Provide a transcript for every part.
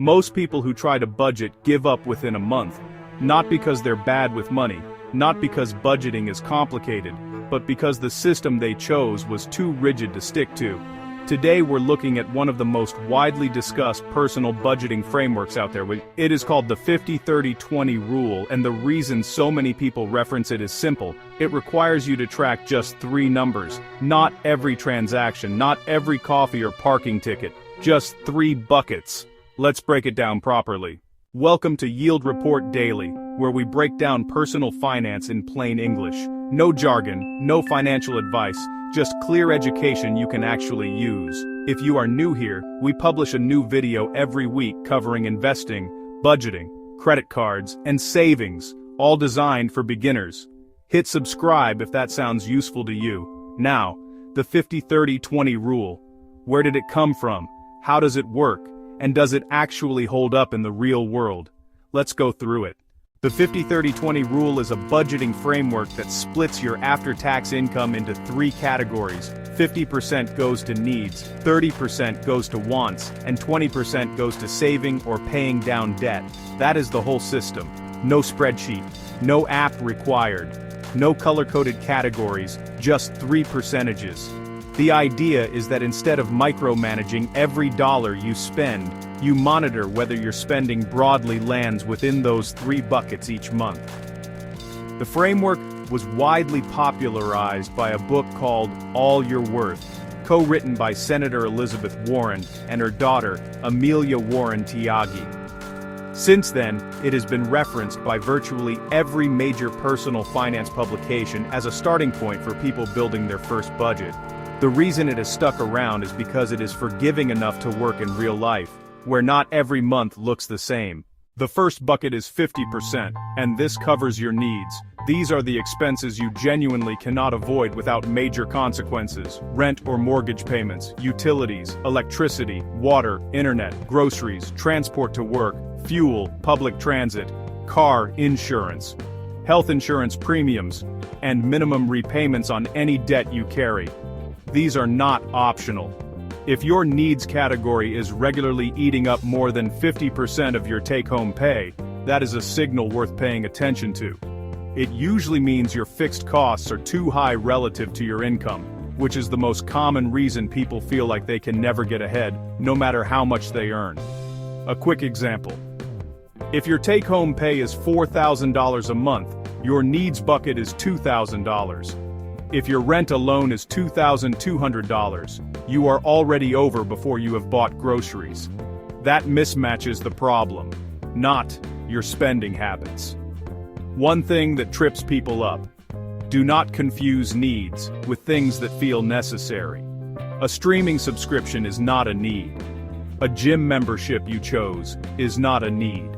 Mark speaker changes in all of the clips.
Speaker 1: Most people who try to budget give up within a month, not because they're bad with money, not because budgeting is complicated, but because the system they chose was too rigid to stick to. Today we're looking at one of the most widely discussed personal budgeting frameworks out there. It is called the 50-30-20 rule, and the reason so many people reference it is simple. It requires you to track just 3 numbers, not every transaction, not every coffee or parking ticket, just 3 buckets. Let's break it down properly. Welcome to Yield Report Daily, where we break down personal finance in plain English. No jargon, no financial advice, just clear education you can actually use. If you are new here, we publish a new video every week covering investing, budgeting, credit cards, and savings, all designed for beginners. Hit subscribe if that sounds useful to you. Now, the 50-30-20 rule. Where did it come from? How does it work? And does it actually hold up in the real world? Let's go through it. The 50-30-20 rule is a budgeting framework that splits your after-tax income into 3 categories. 50% goes to needs, 30% goes to wants, and 20% goes to saving or paying down debt. That is the whole system. No spreadsheet, no app required, no color-coded categories, just 3 percentages. The idea is that instead of micromanaging every dollar you spend, you monitor whether your spending broadly lands within those 3 buckets each month. The framework was widely popularized by a book called All You're Worth, co-written by Senator Elizabeth Warren and her daughter, Amelia Warren Tyagi. Since then, it has been referenced by virtually every major personal finance publication as a starting point for people building their first budget. The reason it has stuck around is because it is forgiving enough to work in real life, where not every month looks the same. The first bucket is 50%, and this covers your needs. These are the expenses you genuinely cannot avoid without major consequences: rent or mortgage payments, utilities, electricity, water, internet, groceries, transport to work, fuel, public transit, car insurance, health insurance premiums, and minimum repayments on any debt you carry. These are not optional. If your needs category is regularly eating up more than 50% of your take-home pay, that is a signal worth paying attention to. It usually means your fixed costs are too high relative to your income, which is the most common reason people feel like they can never get ahead, no matter how much they earn. A quick example. If your take-home pay is $4,000 a month, your needs bucket is $2,000. If your rent alone is $2,200, you are already over before you have bought groceries. That mismatch is the problem, not your spending habits. One thing that trips people up: do not confuse needs with things that feel necessary. A streaming subscription is not a need. A gym membership you chose is not a need.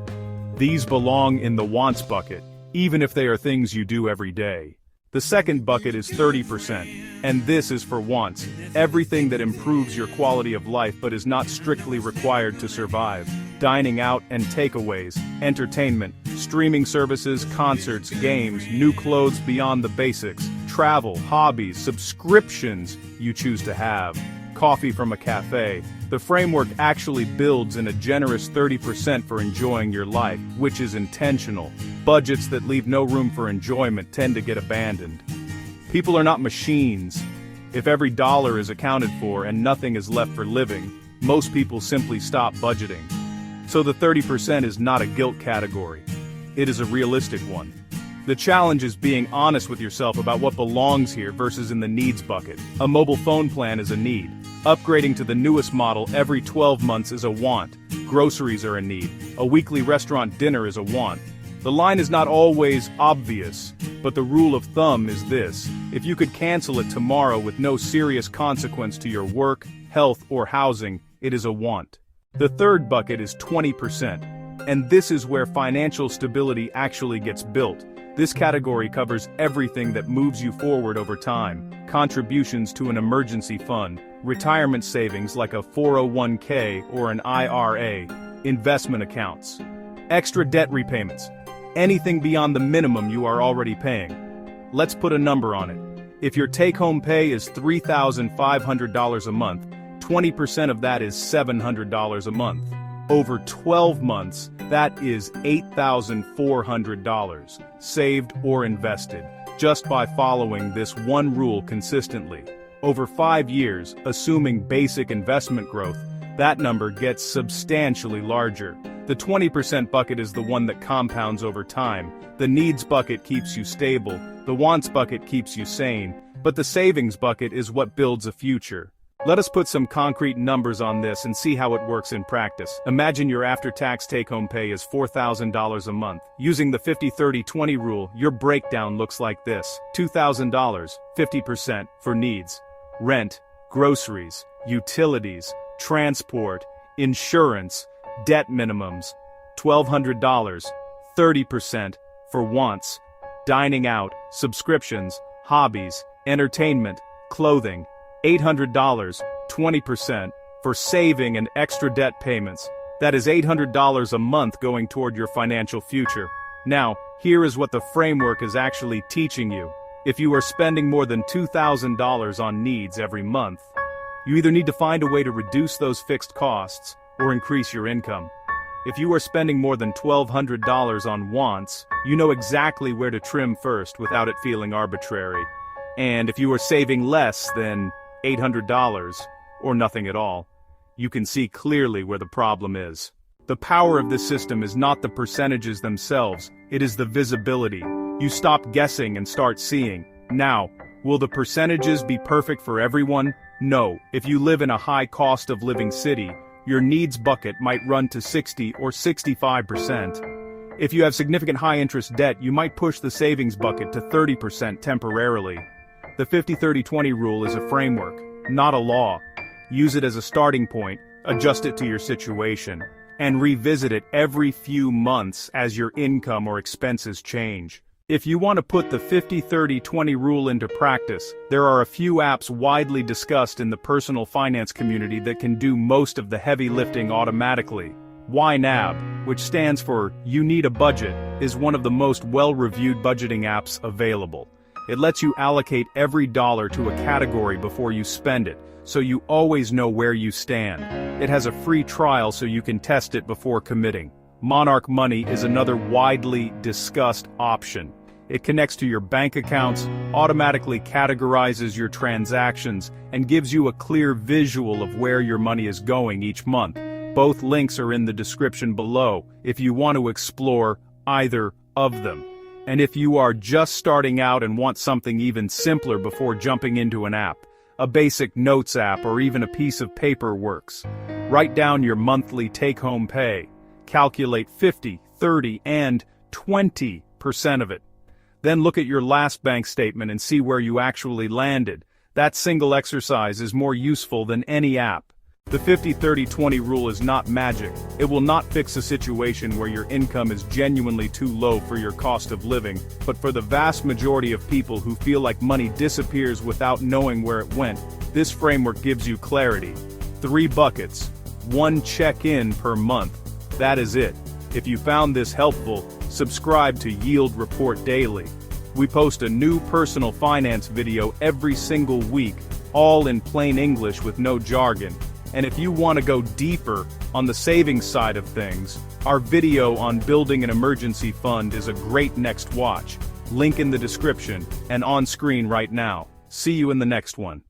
Speaker 1: These belong in the wants bucket, even if they are things you do every day. The second bucket is 30%, and this is for wants, everything that improves your quality of life but is not strictly required to survive. Dining out and takeaways, entertainment, streaming services, concerts, games, new clothes beyond the basics, travel, hobbies, subscriptions you choose to have, coffee from a cafe. The framework actually builds in a generous 30% for enjoying your life, which is intentional. Budgets that leave no room for enjoyment tend to get abandoned. People are not machines. If every dollar is accounted for and nothing is left for living, most people simply stop budgeting. So the 30% is not a guilt category. It is a realistic one. The challenge is being honest with yourself about what belongs here versus in the needs bucket. A mobile phone plan is a need. Upgrading to the newest model every 12 months is a want. Groceries are a need. A weekly restaurant dinner is a want. The line is not always obvious, but the rule of thumb is this: if you could cancel it tomorrow with no serious consequence to your work, health, or housing, it is a want. The third bucket is 20%, and this is where financial stability actually gets built. This category covers everything that moves you forward over time: contributions to an emergency fund, retirement savings like a 401k or an IRA, investment accounts, extra debt repayments, anything beyond the minimum you are already paying. Let's put a number on it. If your take-home pay is $3,500 a month, 20% of that is $700 a month. Over 12 months, that is $8,400 saved or invested, just by following this one rule consistently. Over 5 years, assuming basic investment growth, that number gets substantially larger. The 20% bucket is the one that compounds over time. The needs bucket keeps you stable, the wants bucket keeps you sane, but the savings bucket is what builds a future. Let us put some concrete numbers on this and see how it works in practice. Imagine your after-tax take-home pay is $4,000 a month. Using the 50-30-20 rule, your breakdown looks like this. $2,000, 50% for needs. Rent, groceries, utilities, transport, insurance, debt minimums. $1,200, 30% for wants. Dining out, subscriptions, hobbies, entertainment, clothing. $800, 20% for saving and extra debt payments. That is $800 a month going toward your financial future. Now, here is what the framework is actually teaching you. If you are spending more than $2,000 on needs every month, you either need to find a way to reduce those fixed costs or increase your income. If you are spending more than $1,200 on wants, you know exactly where to trim first without it feeling arbitrary. And if you are saving less than $800, or nothing at all, you can see clearly where the problem is. The power of this system is not the percentages themselves, it is the visibility. You stop guessing and start seeing. Now, will the percentages be perfect for everyone? No. If you live in a high cost of living city, your needs bucket might run to 60 or 65%. If you have significant high interest debt, you might push the savings bucket to 30% temporarily. The 50-30-20 rule is a framework, not a law. Use it as a starting point, adjust it to your situation, and revisit it every few months as your income or expenses change. If you want to put the 50-30-20 rule into practice, there are a few apps widely discussed in the personal finance community that can do most of the heavy lifting automatically. YNAB, which stands for You Need a Budget, is one of the most well-reviewed budgeting apps available. It lets you allocate every dollar to a category before you spend it, so you always know where you stand. It has a free trial so you can test it before committing. Monarch Money is another widely discussed option. It connects to your bank accounts, automatically categorizes your transactions, and gives you a clear visual of where your money is going each month. Both links are in the description below if you want to explore either of them. And if you are just starting out and want something even simpler before jumping into an app, a basic notes app or even a piece of paper works. Write down your monthly take-home pay. Calculate 50, 30, and 20% of it. Then look at your last bank statement and see where you actually landed. That single exercise is more useful than any app. The 50-30-20 rule is not magic. It will not fix a situation where your income is genuinely too low for your cost of living, but for the vast majority of people who feel like money disappears without knowing where it went, this framework gives you clarity. 3 buckets, 1 check-in per month. That is it. If you found this helpful, subscribe to Yield Report Daily. We post a new personal finance video every single week, all in plain English with no jargon. And if you want to go deeper on the savings side of things, our video on building an emergency fund is a great next watch. Link in the description and on screen right now. See you in the next one.